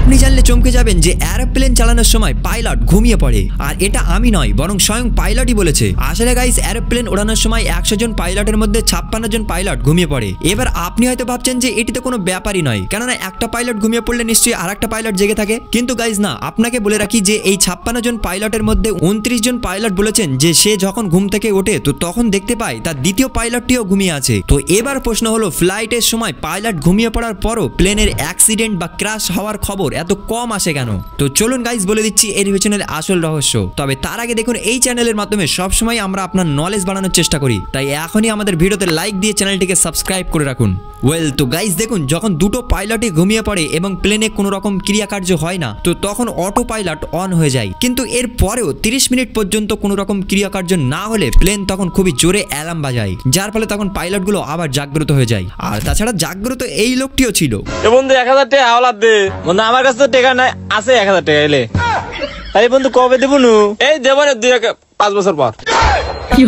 আপনি জানলে চমকে যাবেন যে এরোপ্লেন চালানোর সময় পাইলট ঘুমিয়ে পড়ে, আর এটা আমি নয় বরং স্বয়ং পাইলটই বলেছে। আসলে গাইস এরোপ্লেন ওড়ানোর সময় 100 জন পাইলটের মধ্যে 56 জন পাইলট ঘুমিয়ে পড়ে। এবার আপনি হয়তো ভাবছেন যে এটি তো কোনো ব্যাপারই নয়, কেননা একটা পাইলট ঘুমিয়ে পড়লে নিশ্চয়ই আরেকটা পাইলট জেগে থাকে। কিন্তু গাইস না, আপনাকে বলে রাখি যে এই 56 জন পাইলটের মধ্যে 29 জন পাইলট বলেছেন যে সে যখন ঘুম থেকে ওঠে তো তখন দেখতে পায় তার দ্বিতীয় পাইলটটিও ঘুমিয়ে আছে। তো এবার প্রশ্ন হলো, ফ্লাইটের সময় পাইলট ঘুমিয়ে পড়ার পরও প্লেনের অ্যাক্সিডেন্ট বা ক্র্যাশ হওয়ার খবর এত কম আসে কেন? তো চলুন গাইস বলে দিচ্ছি এর পেছনের আসল রহস্য। তবে তার আগে দেখুন, এই চ্যানেলের মাধ্যমে সবসময় আমরা আপনার নলেজ বাড়ানোর চেষ্টা করি, তাই এখনই আমাদের ভিডিওতে লাইক দিয়ে চ্যানেলটিকে সাবস্ক্রাইব করে রাখুন। তো গাইস দেখুন, যখন দুটো পাইলটই ঘুমিয়ে পড়ে এবং প্লেনে কোনো রকম ক্রিয়াকার্য হয় না, তো তখন অটো পাইলট অন হয়ে যায়। কিন্তু এর পরেও 30 মিনিট পর্যন্ত কোনো রকম ক্রিয়াকার্য না হলে প্লেন তখন খুবই জোরে অ্যালার্ম বাজায়, যার ফলে তখন পাইলটগুলো আবার জাগ্রত হয়ে যায়। আর তাছাড়া জাগ্রত এই লোকটিও ছিল। বন্ধু 1000 টাকা হাওলাত দে বন্ধু, আমার কাছে তো টাকা নাই, আছে 1000 টাকা এলে। আরে বন্ধু কবে দেবো নু? এই দেবো না 5 বছর পর। কি